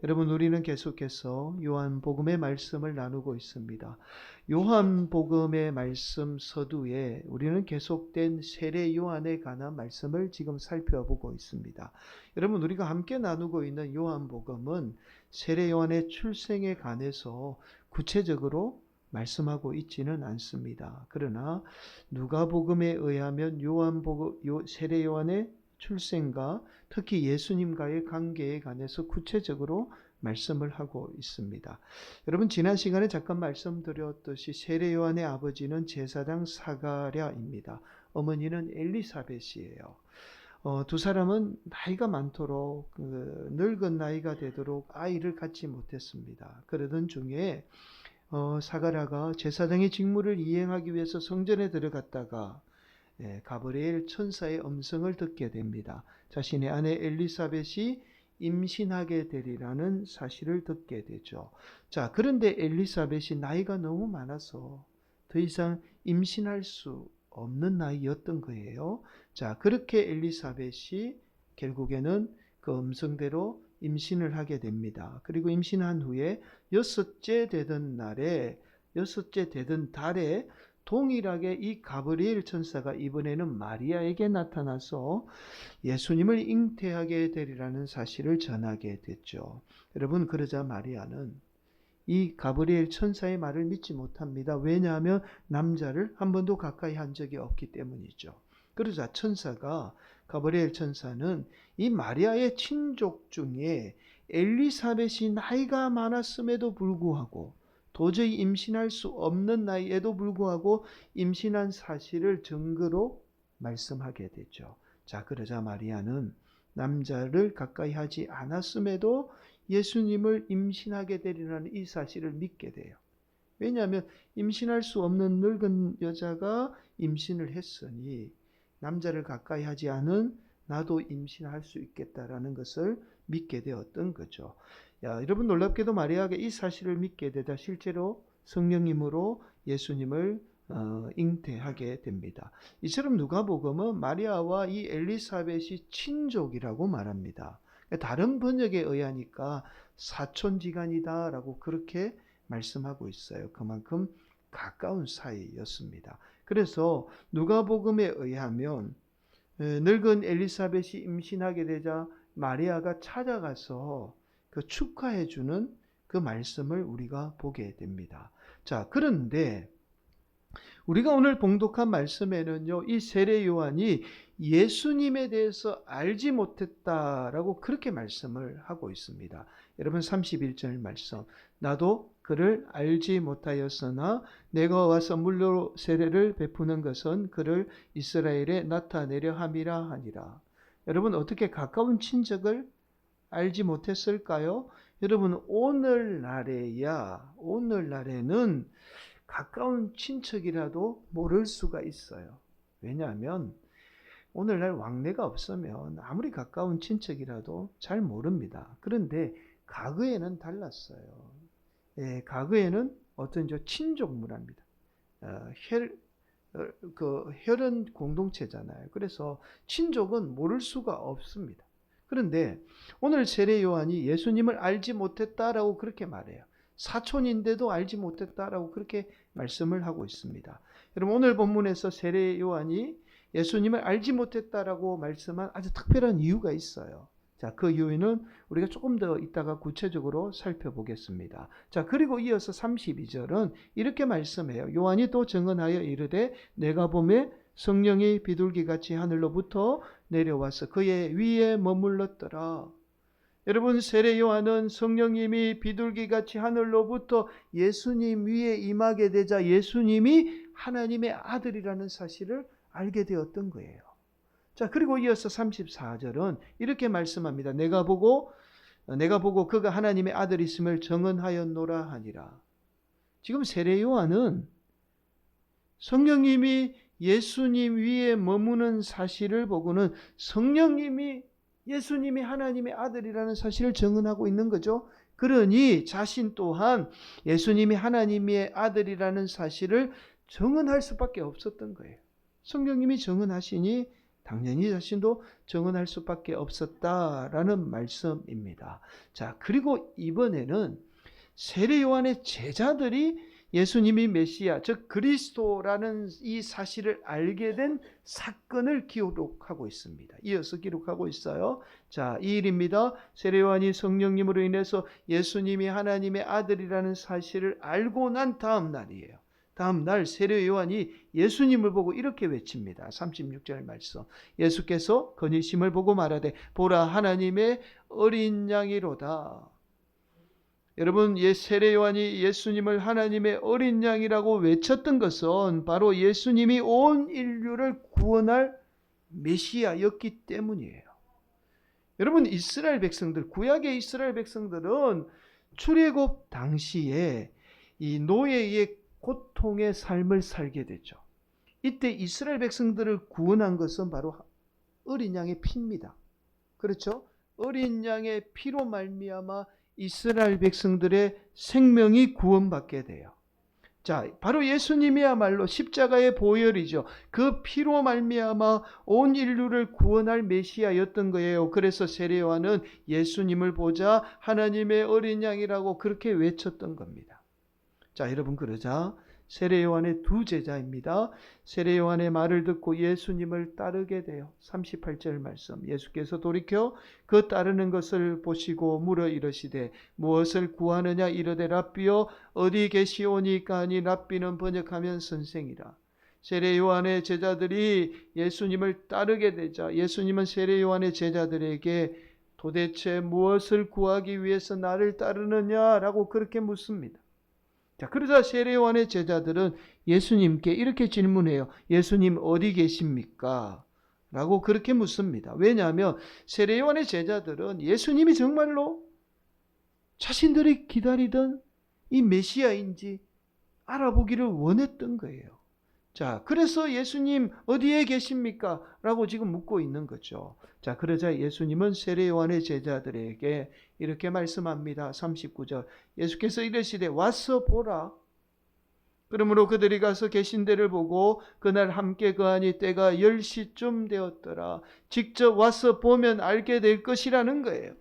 여러분, 우리는 계속해서 요한복음의 말씀을 나누고 있습니다. 요한복음의 말씀 서두에 우리는 계속된 세례 요한에 관한 말씀을 지금 살펴보고 있습니다. 여러분, 우리가 함께 나누고 있는 요한복음은 세례 요한의 출생에 관해서 구체적으로 말씀하고 있지는 않습니다. 그러나 누가복음에 의하면 세례 요한의 출생과 특히 예수님과의 관계에 관해서 구체적으로 말씀을 하고 있습니다. 여러분, 지난 시간에 잠깐 말씀드렸듯이 세례 요한의 아버지는 제사장 사가랴입니다. 어머니는 엘리사벳이에요. 두 사람은 나이가 많도록 늙은 나이가 되도록 아이를 갖지 못했습니다. 그러던 중에 사가랴가 제사장의 직무를 이행하기 위해서 성전에 들어갔다가 가브리엘 천사의 음성을 듣게 됩니다. 자신의 아내 엘리사벳이 임신하게 되리라는 사실을 듣게 되죠. 자, 그런데 엘리사벳이 나이가 너무 많아서 더 이상 임신할 수 없는 나이였던 거예요. 자, 그렇게 엘리사벳이 결국에는 그 음성대로 임신을 하게 됩니다. 그리고 임신한 후에 여섯째 되던 달에 동일하게 이 가브리엘 천사가 이번에는 마리아에게 나타나서 예수님을 잉태하게 되리라는 사실을 전하게 됐죠. 여러분, 그러자 마리아는 이 가브리엘 천사의 말을 믿지 못합니다. 왜냐하면 남자를 한 번도 가까이 한 적이 없기 때문이죠. 그러자 가브리엘 천사는 이 마리아의 친족 중에 엘리사벳이 나이가 많았음에도 불구하고 도저히 임신할 수 없는 나이에도 불구하고 임신한 사실을 증거로 말씀하게 되죠. 자, 그러자 마리아는 남자를 가까이 하지 않았음에도 예수님을 임신하게 되리라는 이 사실을 믿게 돼요. 왜냐하면 임신할 수 없는 늙은 여자가 임신을 했으니 남자를 가까이 하지 않은 나도 임신할 수 있겠다라는 것을 믿게 되었던 거죠. 여러분, 놀랍게도 마리아가 이 사실을 믿게 되다 실제로 성령님으로 예수님을 잉태하게 됩니다. 이처럼 누가복음은 마리아와 이 엘리사벳이 친족이라고 말합니다. 다른 번역에 의하니까 사촌지간이다라고 그렇게 말씀하고 있어요. 그만큼 가까운 사이였습니다. 그래서 누가복음에 의하면 늙은 엘리사벳이 임신하게 되자 마리아가 찾아가서 그 축하해주는 그 말씀을 우리가 보게 됩니다. 자, 그런데 우리가 오늘 봉독한 말씀에는요, 이 세례 요한이 예수님에 대해서 알지 못했다라고 그렇게 말씀을 하고 있습니다. 여러분, 31절 말씀. 나도 그를 알지 못하였으나 내가 와서 물로 세례를 베푸는 것은 그를 이스라엘에 나타내려 함이라 하니라. 여러분, 어떻게 가까운 친척을 알지 못했을까요? 여러분, 오늘날에는 가까운 친척이라도 모를 수가 있어요. 왜냐하면 오늘날 왕래가 없으면 아무리 가까운 친척이라도 잘 모릅니다. 그런데 과거에는 달랐어요. 과거에는 어떤 친족 문화입니다. 혈연 공동체잖아요. 그래서 친족은 모를 수가 없습니다. 그런데 오늘 세례 요한이 예수님을 알지 못했다라고 그렇게 말해요. 사촌인데도 알지 못했다라고 그렇게 말씀을 하고 있습니다. 여러분, 오늘 본문에서 세례 요한이 예수님을 알지 못했다라고 말씀한 아주 특별한 이유가 있어요. 자, 그 이유는 우리가 조금 더 이따가 구체적으로 살펴보겠습니다. 자, 그리고 이어서 32절은 이렇게 말씀해요. 요한이 또 증언하여 이르되 내가 보매 성령이 비둘기같이 하늘로부터 내려와서 그의 위에 머물렀더라. 여러분, 세례 요한은 성령님이 비둘기같이 하늘로부터 예수님 위에 임하게 되자 예수님이 하나님의 아들이라는 사실을 알게 되었던 거예요. 자, 그리고 이어서 34절은 이렇게 말씀합니다. 내가 보고 그가 하나님의 아들이심을 증언하였노라 하니라. 지금 세례 요한은 성령님이 예수님 위에 머무는 사실을 보고는 성령님이 예수님이 하나님의 아들이라는 사실을 증언하고 있는 거죠. 그러니 자신 또한 예수님이 하나님의 아들이라는 사실을 증언할 수밖에 없었던 거예요. 성령님이 증언하시니 당연히 자신도 증언할 수밖에 없었다라는 말씀입니다. 자, 그리고 이번에는 세례 요한의 제자들이 예수님이 메시아, 즉 그리스도라는 이 사실을 알게 된 사건을 기록하고 있습니다. 이어서 기록하고 있어요. 자, 이 일입니다. 세례 요한이 성령님으로 인해서 예수님이 하나님의 아들이라는 사실을 알고 난 다음 날이에요. 다음 날 세례 요한이 예수님을 보고 이렇게 외칩니다. 36절 말씀. 예수께서 거니심을 보고 말하되 보라 하나님의 어린 양이로다. 여러분, 세례 요한이 예수님을 하나님의 어린 양이라고 외쳤던 것은 바로 예수님이 온 인류를 구원할 메시아였기 때문이에요. 여러분, 이스라엘 백성들, 구약의 이스라엘 백성들은 출애굽 당시에 이 노예의 고통의 삶을 살게 되죠. 이때 이스라엘 백성들을 구원한 것은 바로 어린 양의 피입니다. 그렇죠? 어린 양의 피로 말미암아 이스라엘 백성들의 생명이 구원받게 돼요. 자, 바로 예수님이야말로 십자가의 보혈이죠. 그 피로 말미암아 온 인류를 구원할 메시아였던 거예요. 그래서 세례 요한은 예수님을 보자 하나님의 어린 양이라고 그렇게 외쳤던 겁니다. 자, 여러분, 그러자 세례 요한의 두 제자입니다. 세례 요한의 말을 듣고 예수님을 따르게 돼요. 38절 말씀. 예수께서 돌이켜 그 따르는 것을 보시고 물어 이르시되 무엇을 구하느냐 이르되 랍비여 어디 계시오니까 하니 랍비는 번역하면 선생이라. 세례 요한의 제자들이 예수님을 따르게 되자 예수님은 세례 요한의 제자들에게 도대체 무엇을 구하기 위해서 나를 따르느냐라고 그렇게 묻습니다. 자, 그러자 세례 요한의 제자들은 예수님께 이렇게 질문해요. 예수님 어디 계십니까? 라고 그렇게 묻습니다. 왜냐하면 세례 요한의 제자들은 예수님이 정말로 자신들이 기다리던 이 메시아인지 알아보기를 원했던 거예요. 자, 그래서 예수님 어디에 계십니까? 라고 지금 묻고 있는 거죠. 자, 그러자 예수님은 세례 요한의 제자들에게 이렇게 말씀합니다. 39절. 예수께서 이르시되 와서 보라. 그러므로 그들이 가서 계신 데를 보고 그날 함께 거하니 때가 10시쯤 되었더라. 직접 와서 보면 알게 될 것이라는 거예요.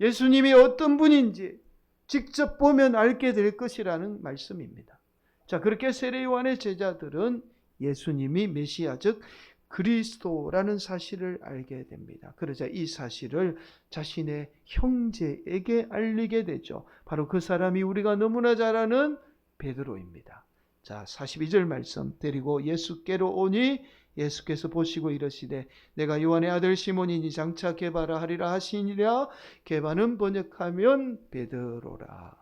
예수님이 어떤 분인지 직접 보면 알게 될 것이라는 말씀입니다. 자, 그렇게 세례 요한의 제자들은 예수님이 메시아, 즉 그리스도라는 사실을 알게 됩니다. 그러자 이 사실을 자신의 형제에게 알리게 되죠. 바로 그 사람이 우리가 너무나 잘 아는 베드로입니다. 자, 42절 말씀. 데리고 예수께로 오니 예수께서 보시고 이르시되 내가 요한의 아들 시몬이니 장차 게바라 하리라 하시니라. 게바는 번역하면 베드로라.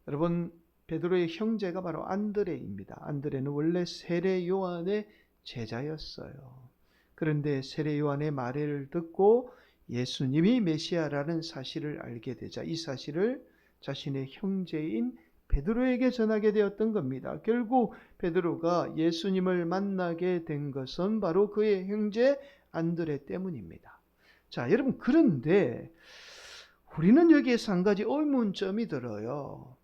여러분, 베드로의 형제가 바로 안드레입니다. 안드레는 원래 세례 요한의 제자였어요. 그런데 세례 요한의 말을 듣고 예수님이 메시아라는 사실을 알게 되자 이 사실을 자신의 형제인 베드로에게 전하게 되었던 겁니다. 결국 베드로가 예수님을 만나게 된 것은 바로 그의 형제 안드레 때문입니다. 자, 여러분, 그런데 우리는 여기에서 한 가지 의문점이 들어요.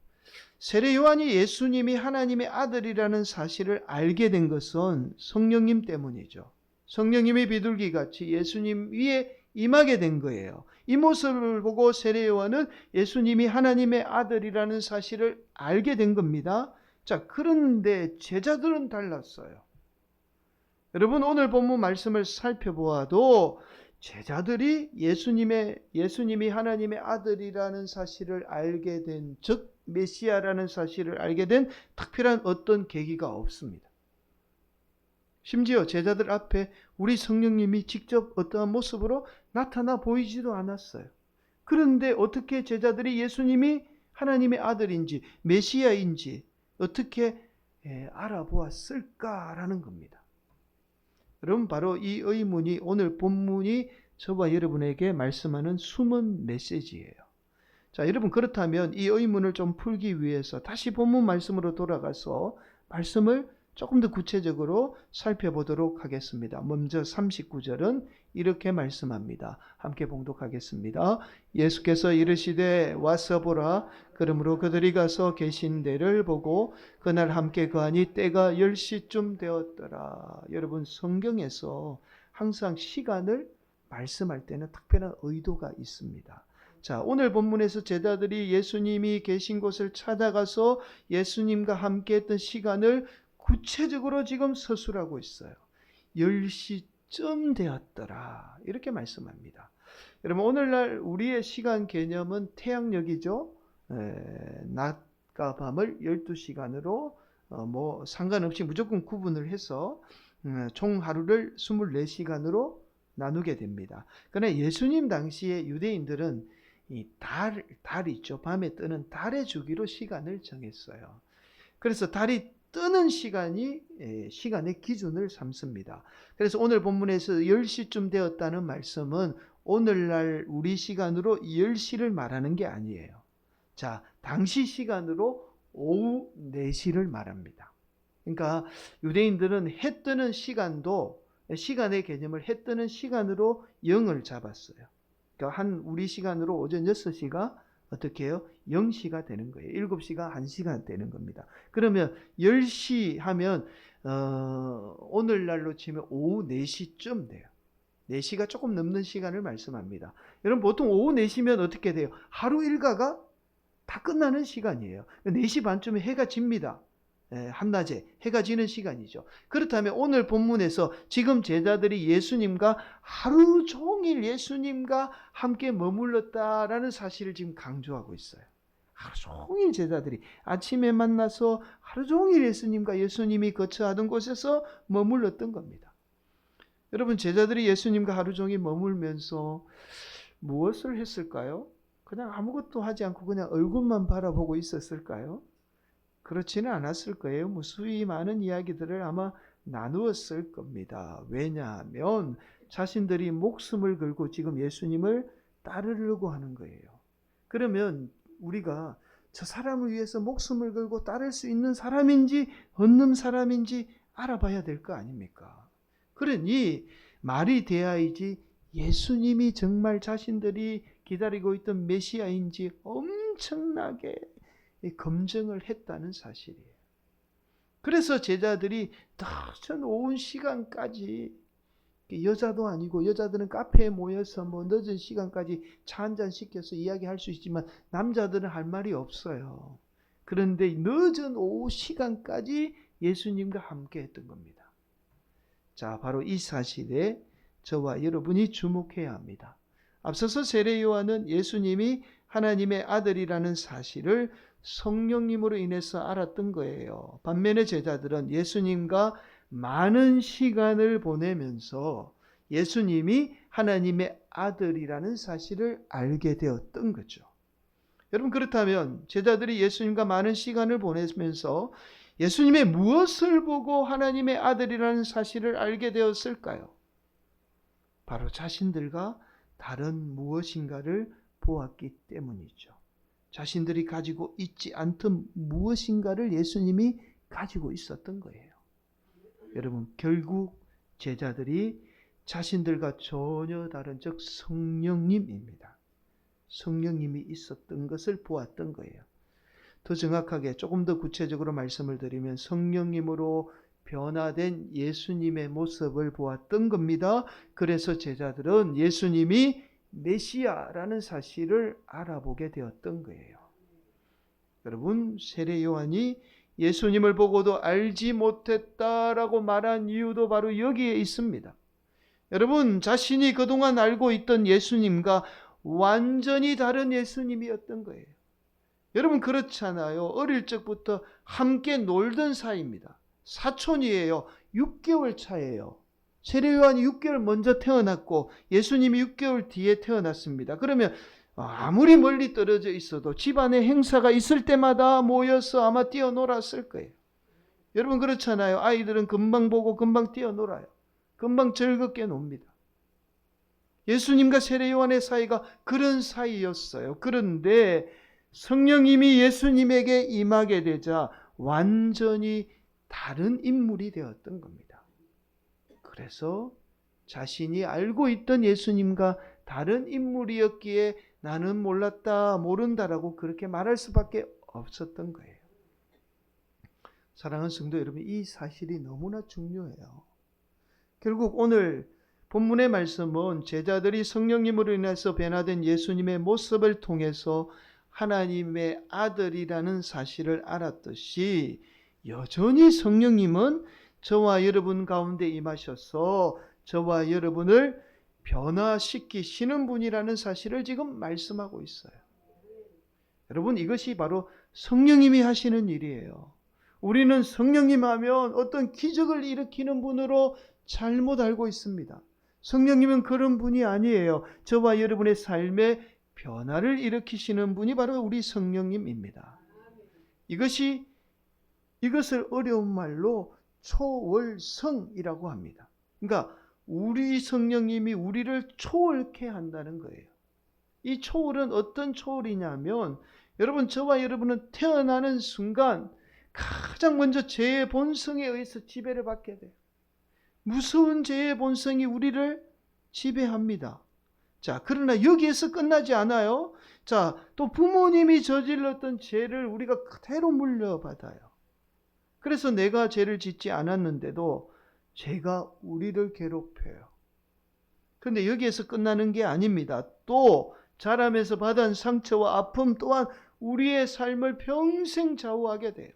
세례 요한이 예수님이 하나님의 아들이라는 사실을 알게 된 것은 성령님 때문이죠. 성령님이 비둘기같이 예수님 위에 임하게 된 거예요. 이 모습을 보고 세례 요한은 예수님이 하나님의 아들이라는 사실을 알게 된 겁니다. 자, 그런데 제자들은 달랐어요. 여러분, 오늘 본문 말씀을 살펴보아도 제자들이 예수님이 하나님의 아들이라는 사실을 알게 된, 즉 메시아라는 사실을 알게 된 특별한 어떤 계기가 없습니다. 심지어 제자들 앞에 우리 성령님이 직접 어떠한 모습으로 나타나 보이지도 않았어요. 그런데 어떻게 제자들이 예수님이 하나님의 아들인지 메시아인지 어떻게 알아보았을까라는 겁니다. 여러분, 바로 이 의문이 오늘 본문이 저와 여러분에게 말씀하는 숨은 메시지예요. 자, 여러분, 그렇다면 이 의문을 좀 풀기 위해서 다시 본문 말씀으로 돌아가서 말씀을 조금 더 구체적으로 살펴보도록 하겠습니다. 먼저 39절은 이렇게 말씀합니다. 함께 봉독하겠습니다. 예수께서 이르시되 와서 보라. 그러므로 그들이 가서 계신 데를 보고 그날 함께 거하니 때가 10시쯤 되었더라. 여러분, 성경에서 항상 시간을 말씀할 때는 특별한 의도가 있습니다. 자, 오늘 본문에서 제자들이 예수님이 계신 곳을 찾아가서 예수님과 함께 했던 시간을 구체적으로 지금 서술하고 있어요. 10시쯤 되었더라. 이렇게 말씀합니다. 여러분, 오늘날 우리의 시간 개념은 태양력이죠. 낮과 밤을 12시간으로 상관없이 무조건 구분을 해서 총 하루를 24시간으로 나누게 됩니다. 그러나 예수님 당시에 유대인들은 이 달 있죠. 밤에 뜨는 달의 주기로 시간을 정했어요. 그래서 달이 뜨는 시간이 시간의 기준을 삼습니다. 그래서 오늘 본문에서 10시쯤 되었다는 말씀은 오늘날 우리 시간으로 10시를 말하는 게 아니에요. 자, 당시 시간으로 오후 4시를 말합니다. 그러니까 유대인들은 해 뜨는 시간도 시간의 개념을 해 뜨는 시간으로 0을 잡았어요. 그러니까 우리 시간으로 오전 6시가 어떻게 해요? 0시가 되는 거예요. 7시가 1시가 되는 겁니다. 그러면 10시 하면 오늘날로 치면 오후 4시쯤 돼요. 4시가 조금 넘는 시간을 말씀합니다. 여러분, 보통 오후 4시면 어떻게 돼요? 하루 일과가 다 끝나는 시간이에요. 4시 반쯤에 해가 집니다. 한낮에 해가 지는 시간이죠. 그렇다면 오늘 본문에서 지금 제자들이 예수님과 하루 종일 예수님과 함께 머물렀다라는 사실을 지금 강조하고 있어요. 하루 종일 제자들이 아침에 만나서 하루 종일 예수님이 거처하던 곳에서 머물렀던 겁니다. 여러분, 제자들이 예수님과 하루 종일 머물면서 무엇을 했을까요? 그냥 아무것도 하지 않고 그냥 얼굴만 바라보고 있었을까요? 그렇지는 않았을 거예요. 무수히 많은 이야기들을 아마 나누었을 겁니다. 왜냐하면 자신들이 목숨을 걸고 지금 예수님을 따르려고 하는 거예요. 그러면 우리가 저 사람을 위해서 목숨을 걸고 따를 수 있는 사람인지 없는 사람인지 알아봐야 될 거 아닙니까? 그러니 말이 돼야지 예수님이 정말 자신들이 기다리고 있던 메시아인지 엄청나게 검증을 했다는 사실이에요. 그래서 제자들이 늦은 오후 시간까지, 여자도 아니고 여자들은 카페에 모여서 늦은 시간까지 차 한잔 시켜서 이야기할 수 있지만 남자들은 할 말이 없어요. 그런데 늦은 오후 시간까지 예수님과 함께 했던 겁니다. 자, 바로 이 사실에 저와 여러분이 주목해야 합니다. 앞서서 세례 요한은 예수님이 하나님의 아들이라는 사실을 성령님으로 인해서 알았던 거예요. 반면에 제자들은 예수님과 많은 시간을 보내면서 예수님이 하나님의 아들이라는 사실을 알게 되었던 거죠. 여러분, 그렇다면 제자들이 예수님과 많은 시간을 보내면서 예수님의 무엇을 보고 하나님의 아들이라는 사실을 알게 되었을까요? 바로 자신들과 다른 무엇인가를 보았기 때문이죠. 자신들이 가지고 있지 않던 무엇인가를 예수님이 가지고 있었던 거예요. 여러분, 결국 제자들이 자신들과 전혀 다른, 즉 성령님입니다. 성령님이 있었던 것을 보았던 거예요. 더 정확하게 조금 더 구체적으로 말씀을 드리면 성령님으로 변화된 예수님의 모습을 보았던 겁니다. 그래서 제자들은 예수님이 메시아라는 사실을 알아보게 되었던 거예요. 여러분, 세례 요한이 예수님을 보고도 알지 못했다라고 말한 이유도 바로 여기에 있습니다. 여러분, 자신이 그동안 알고 있던 예수님과 완전히 다른 예수님이었던 거예요. 여러분, 그렇잖아요. 어릴 적부터 함께 놀던 사이입니다. 사촌이에요. 6개월 차예요. 세례 요한이 6개월 먼저 태어났고 예수님이 6개월 뒤에 태어났습니다. 그러면 아무리 멀리 떨어져 있어도 집안에 행사가 있을 때마다 모여서 아마 뛰어놀았을 거예요. 여러분, 그렇잖아요. 아이들은 금방 보고 금방 뛰어놀아요. 금방 즐겁게 놉니다. 예수님과 세례 요한의 사이가 그런 사이였어요. 그런데 성령님이 예수님에게 임하게 되자 완전히 다른 인물이 되었던 겁니다. 그래서 자신이 알고 있던 예수님과 다른 인물이었기에 나는 몰랐다, 모른다라고 그렇게 말할 수밖에 없었던 거예요. 사랑하는 성도 여러분, 이 사실이 너무나 중요해요. 결국 오늘 본문의 말씀은 제자들이 성령님으로 인해서 변화된 예수님의 모습을 통해서 하나님의 아들이라는 사실을 알았듯이 여전히 성령님은 저와 여러분 가운데 임하셔서 저와 여러분을 변화시키시는 분이라는 사실을 지금 말씀하고 있어요. 여러분, 이것이 바로 성령님이 하시는 일이에요. 우리는 성령님 하면 어떤 기적을 일으키는 분으로 잘못 알고 있습니다. 성령님은 그런 분이 아니에요. 저와 여러분의 삶에 변화를 일으키시는 분이 바로 우리 성령님입니다. 이것을 어려운 말로 초월성이라고 합니다. 그러니까 우리 성령님이 우리를 초월케 한다는 거예요. 이 초월은 어떤 초월이냐면, 여러분, 저와 여러분은 태어나는 순간 가장 먼저 죄의 본성에 의해서 지배를 받게 돼요. 무서운 죄의 본성이 우리를 지배합니다. 자, 그러나 여기에서 끝나지 않아요. 자, 또 부모님이 저질렀던 죄를 우리가 그대로 물려받아요. 그래서 내가 죄를 짓지 않았는데도 죄가 우리를 괴롭혀요. 그런데 여기에서 끝나는 게 아닙니다. 또 자라면서 받은 상처와 아픔 또한 우리의 삶을 평생 좌우하게 돼요.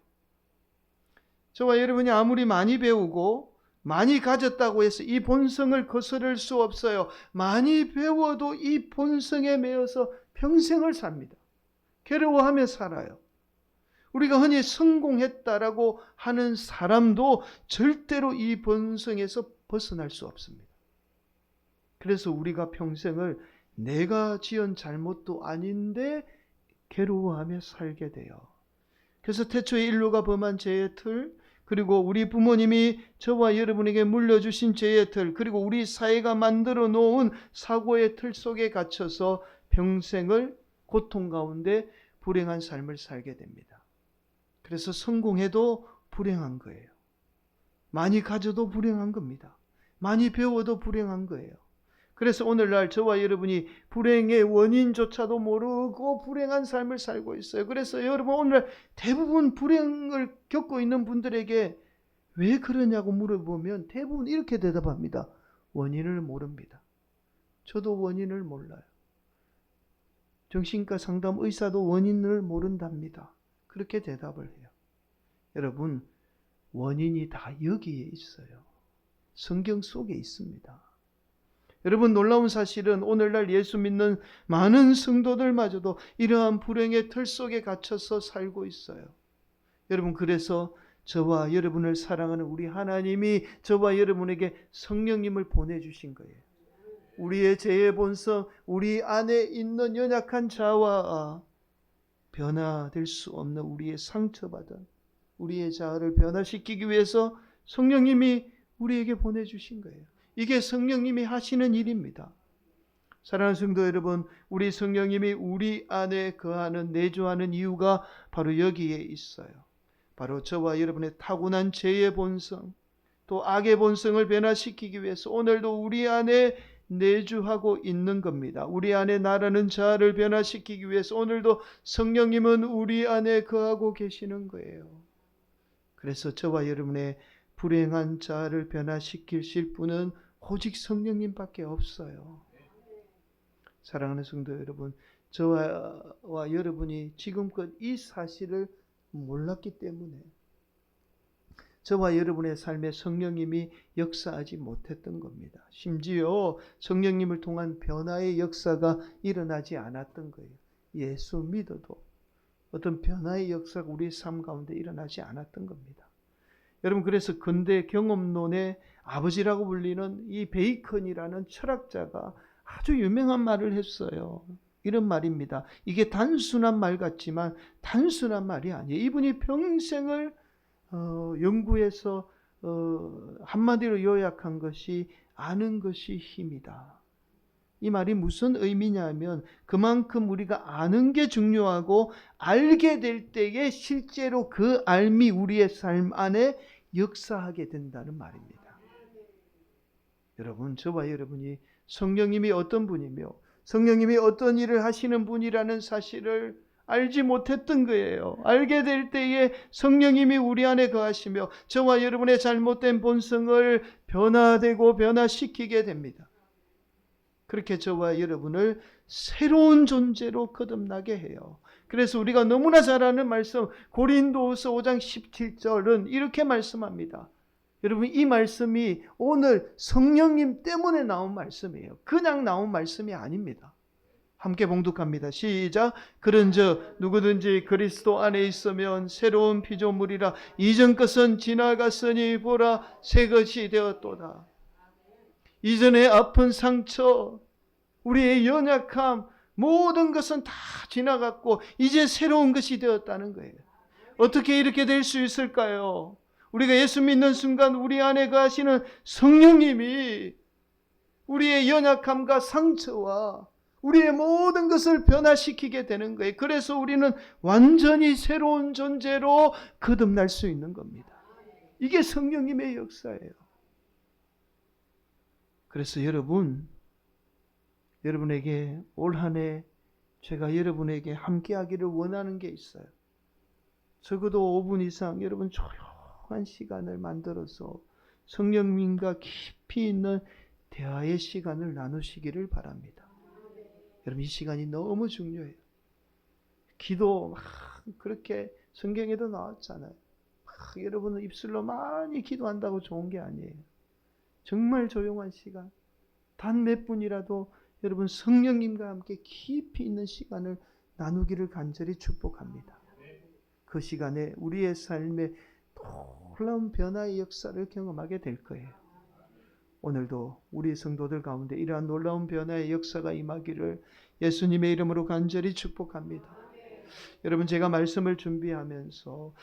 저와 여러분이 아무리 많이 배우고 많이 가졌다고 해서 이 본성을 거스를 수 없어요. 많이 배워도 이 본성에 매여서 평생을 삽니다. 괴로워하며 살아요. 우리가 흔히 성공했다라고 하는 사람도 절대로 이 본성에서 벗어날 수 없습니다. 그래서 우리가 평생을 내가 지은 잘못도 아닌데 괴로워하며 살게 돼요. 그래서 태초에 인류가 범한 죄의 틀, 그리고 우리 부모님이 저와 여러분에게 물려주신 죄의 틀, 그리고 우리 사회가 만들어 놓은 사고의 틀 속에 갇혀서 평생을 고통 가운데 불행한 삶을 살게 됩니다. 그래서 성공해도 불행한 거예요. 많이 가져도 불행한 겁니다. 많이 배워도 불행한 거예요. 그래서 오늘날 저와 여러분이 불행의 원인조차도 모르고 불행한 삶을 살고 있어요. 그래서 여러분, 오늘 대부분 불행을 겪고 있는 분들에게 왜 그러냐고 물어보면 대부분 이렇게 대답합니다. 원인을 모릅니다. 저도 원인을 몰라요. 정신과 상담 의사도 원인을 모른답니다. 그렇게 대답을 해요. 여러분, 원인이 다 여기에 있어요. 성경 속에 있습니다. 여러분, 놀라운 사실은 오늘날 예수 믿는 많은 성도들마저도 이러한 불행의 틀 속에 갇혀서 살고 있어요. 여러분, 그래서 저와 여러분을 사랑하는 우리 하나님이 저와 여러분에게 성령님을 보내주신 거예요. 우리의 죄의 본성, 우리 안에 있는 연약한 자와 변화될 수 없는 우리의 상처받은 우리의 자아를 변화시키기 위해서 성령님이 우리에게 보내주신 거예요. 이게 성령님이 하시는 일입니다. 사랑하는 성도 여러분, 우리 성령님이 우리 안에 거하는, 내주하는 이유가 바로 여기에 있어요. 바로 저와 여러분의 타고난 죄의 본성, 또 악의 본성을 변화시키기 위해서 오늘도 우리 안에 내주하고 있는 겁니다. 우리 안에 나라는 자아를 변화시키기 위해서 오늘도 성령님은 우리 안에 거하고 계시는 거예요. 그래서 저와 여러분의 불행한 자아를 변화시키실 분은 오직 성령님밖에 없어요. 사랑하는 성도 여러분, 저와 여러분이 지금껏 이 사실을 몰랐기 때문에 저와 여러분의 삶에 성령님이 역사하지 못했던 겁니다. 심지어 성령님을 통한 변화의 역사가 일어나지 않았던 거예요. 예수 믿어도 어떤 변화의 역사가 우리 삶 가운데 일어나지 않았던 겁니다. 여러분, 그래서 근대 경험론의 아버지라고 불리는 이 베이컨이라는 철학자가 아주 유명한 말을 했어요. 이런 말입니다. 이게 단순한 말 같지만 단순한 말이 아니에요. 이분이 평생을 연구해서 한마디로 요약한 것이 아는 것이 힘이다. 이 말이 무슨 의미냐면 그만큼 우리가 아는 게 중요하고 알게 될 때에 실제로 그 알미 우리의 삶 안에 역사하게 된다는 말입니다. 여러분, 저와 여러분이 성령님이 어떤 분이며 성령님이 어떤 일을 하시는 분이라는 사실을 알지 못했던 거예요. 알게 될 때에 성령님이 우리 안에 거하시며 저와 여러분의 잘못된 본성을 변화되고 변화시키게 됩니다. 그렇게 저와 여러분을 새로운 존재로 거듭나게 해요. 그래서 우리가 너무나 잘 아는 말씀 고린도후서 5장 17절은 이렇게 말씀합니다. 여러분, 이 말씀이 오늘 성령님 때문에 나온 말씀이에요. 그냥 나온 말씀이 아닙니다. 함께 봉독합니다. 시작. 그런즉 누구든지 그리스도 안에 있으면 새로운 피조물이라. 이전 것은 지나갔으니 보라 새 것이 되었도다. 이전의 아픈 상처, 우리의 연약함, 모든 것은 다 지나갔고 이제 새로운 것이 되었다는 거예요. 어떻게 이렇게 될 수 있을까요? 우리가 예수 믿는 순간 우리 안에 거하시는 성령님이 우리의 연약함과 상처와 우리의 모든 것을 변화시키게 되는 거예요. 그래서 우리는 완전히 새로운 존재로 거듭날 수 있는 겁니다. 이게 성령님의 역사예요. 그래서 여러분에게 올 한 해 제가 여러분에게 함께하기를 원하는 게 있어요. 적어도 5분 이상 여러분 조용한 시간을 만들어서 성령님과 깊이 있는 대화의 시간을 나누시기를 바랍니다. 여러분, 이 시간이 너무 중요해요. 기도 막 그렇게 성경에도 나왔잖아요. 여러분은 입술로 많이 기도한다고 좋은 게 아니에요. 정말 조용한 시간, 단 몇 분이라도 여러분 성령님과 함께 깊이 있는 시간을 나누기를 간절히 축복합니다. 그 시간에 우리의 삶에 놀라운 변화의 역사를 경험하게 될 거예요. 오늘도 우리 성도들 가운데 이러한 놀라운 변화의 역사가 임하기를 예수님의 이름으로 간절히 축복합니다. 여러분, 제가 말씀을 준비하면서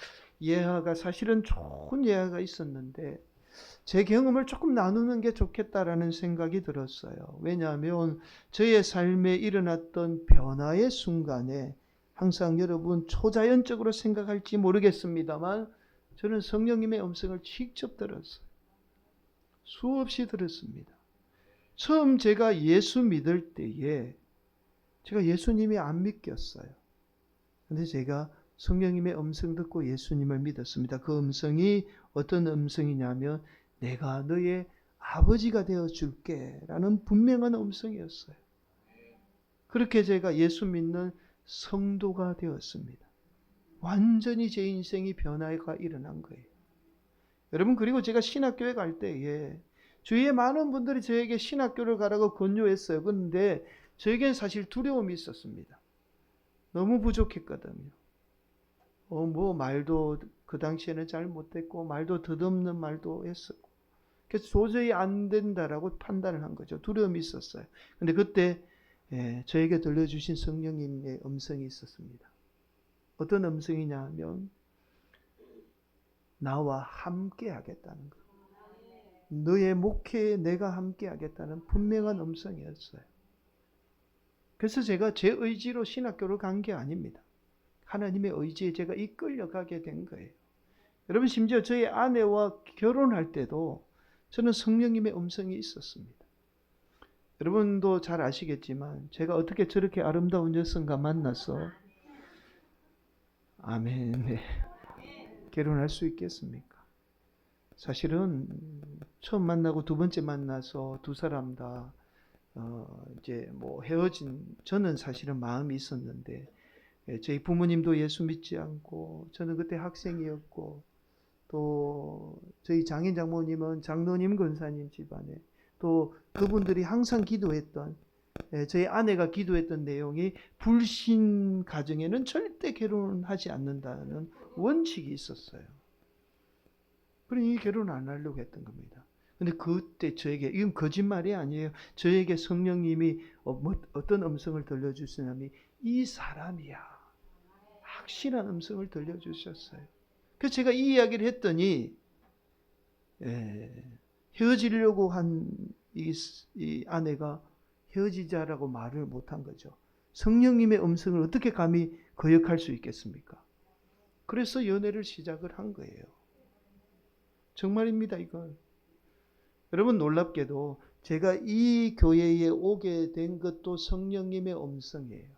예화가 사실은 좋은 예화가 있었는데 제 경험을 조금 나누는 게 좋겠다라는 생각이 들었어요. 왜냐하면 저의 삶에 일어났던 변화의 순간에 항상 여러분 초자연적으로 생각할지 모르겠습니다만 저는 성령님의 음성을 직접 들었어요. 수없이 들었습니다. 처음 제가 예수 믿을 때에 제가 예수님이 안 믿겼어요. 근데 제가 성령님의 음성 듣고 예수님을 믿었습니다. 그 음성이 어떤 음성이냐면 내가 너의 아버지가 되어줄게 라는 분명한 음성이었어요. 그렇게 제가 예수 믿는 성도가 되었습니다. 완전히 제 인생이 변화가 일어난 거예요. 여러분, 그리고 제가 신학교에 갈 때에 주위에 많은 분들이 저에게 신학교를 가라고 권유했어요. 그런데 저에겐 사실 두려움이 있었습니다. 너무 부족했거든요. 말도 그 당시에는 잘 못했고 말도 덧없는 말도 했었고 그래서 도저히 안 된다라고 판단을 한 거죠. 두려움이 있었어요. 근데 그때 저에게 들려주신 성령님의 음성이 있었습니다. 어떤 음성이냐 하면 나와 함께 하겠다는 것. 너의 목회에 내가 함께 하겠다는 분명한 음성이었어요. 그래서 제가 제 의지로 신학교를 간 게 아닙니다. 하나님의 의지에 제가 이끌려가게 된 거예요. 여러분, 심지어 저희 아내와 결혼할 때도 저는 성령님의 음성이 있었습니다. 여러분도 잘 아시겠지만 제가 어떻게 저렇게 아름다운 여성과 만나서 아멘 결혼할 수 있겠습니까? 사실은 처음 만나고 두 번째 만나서 두 사람 다 이제 헤어진 저는 사실은 마음이 있었는데 저희 부모님도 예수 믿지 않고 저는 그때 학생이었고 또 저희 장인 장모님은 장로님 권사님 집안에 또 그분들이 항상 기도했던 저희 아내가 기도했던 내용이 불신 가정에는 절대 결혼하지 않는다는 원칙이 있었어요. 그러니 결혼 안 하려고 했던 겁니다. 근데 그때 저에게 이건 거짓말이 아니에요. 저에게 성령님이 어떤 음성을 들려주시냐면 이 사람이야. 확실한 음성을 들려주셨어요. 그래서 제가 이 이야기를 했더니 헤어지려고 한 이 아내가 헤어지자라고 말을 못한 거죠. 성령님의 음성을 어떻게 감히 거역할 수 있겠습니까? 그래서 연애를 시작을 한 거예요. 정말입니다, 이건. 여러분, 놀랍게도 제가 이 교회에 오게 된 것도 성령님의 음성이에요.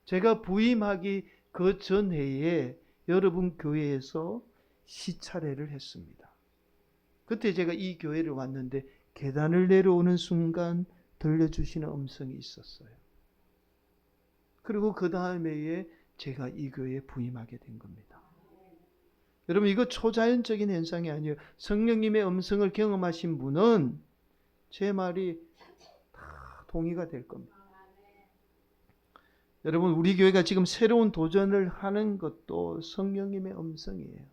제가 부임하기 그 전해에 여러분 교회에서 시차례를 했습니다. 그때 제가 이 교회를 왔는데 계단을 내려오는 순간 들려주시는 음성이 있었어요. 그리고 그 다음 해에 제가 이 교회에 부임하게 된 겁니다. 여러분, 이거 초자연적인 현상이 아니에요. 성령님의 음성을 경험하신 분은 제 말이 다 동의가 될 겁니다. 여러분, 우리 교회가 지금 새로운 도전을 하는 것도 성령님의 음성이에요.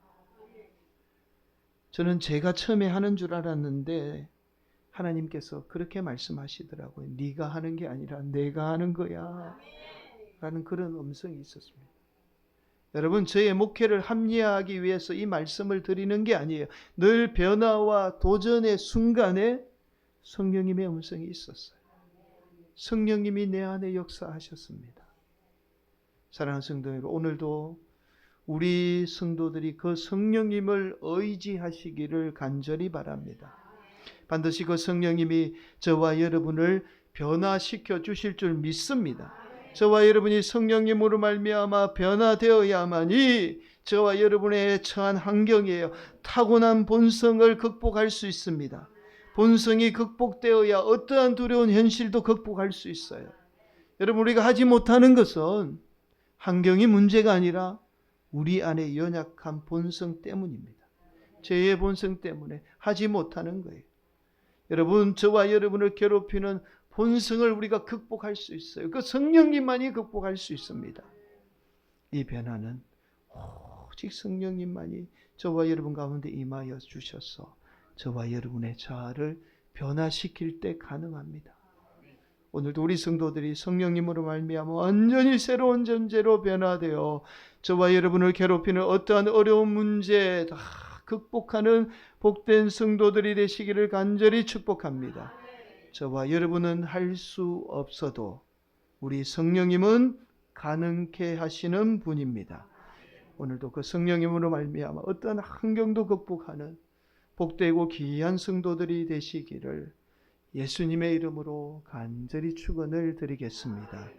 저는 제가 처음에 하는 줄 알았는데 하나님께서 그렇게 말씀하시더라고요. 네가 하는 게 아니라 내가 하는 거야 라는 그런 음성이 있었습니다. 여러분, 저의 목회를 합리화하기 위해서 이 말씀을 드리는 게 아니에요. 늘 변화와 도전의 순간에 성령님의 음성이 있었어요. 성령님이 내 안에 역사하셨습니다. 사랑하는 성도 여러분, 오늘도 우리 성도들이 그 성령님을 의지하시기를 간절히 바랍니다. 반드시 그 성령님이 저와 여러분을 변화시켜 주실 줄 믿습니다. 저와 여러분이 성령님으로 말미암아 변화되어야만이 저와 여러분의 처한 환경이에요. 타고난 본성을 극복할 수 있습니다. 본성이 극복되어야 어떠한 두려운 현실도 극복할 수 있어요. 여러분, 우리가 하지 못하는 것은 환경이 문제가 아니라 우리 안에 연약한 본성 때문입니다. 죄의 본성 때문에 하지 못하는 거예요. 여러분, 저와 여러분을 괴롭히는 본성을 우리가 극복할 수 있어요. 그 성령님만이 극복할 수 있습니다. 이 변화는 오직 성령님만이 저와 여러분 가운데 임하여 주셔서 저와 여러분의 자아를 변화시킬 때 가능합니다. 오늘도 우리 성도들이 성령님으로 말미암아 완전히 새로운 존재로 변화되어 저와 여러분을 괴롭히는 어떠한 어려운 문제 다 극복하는 복된 성도들이 되시기를 간절히 축복합니다. 저와 여러분은 할 수 없어도 우리 성령님은 가능케 하시는 분입니다. 오늘도 그 성령님으로 말미암아 어떠한 환경도 극복하는 복되고 귀한 성도들이 되시기를 예수님의 이름으로 간절히 축원을 드리겠습니다.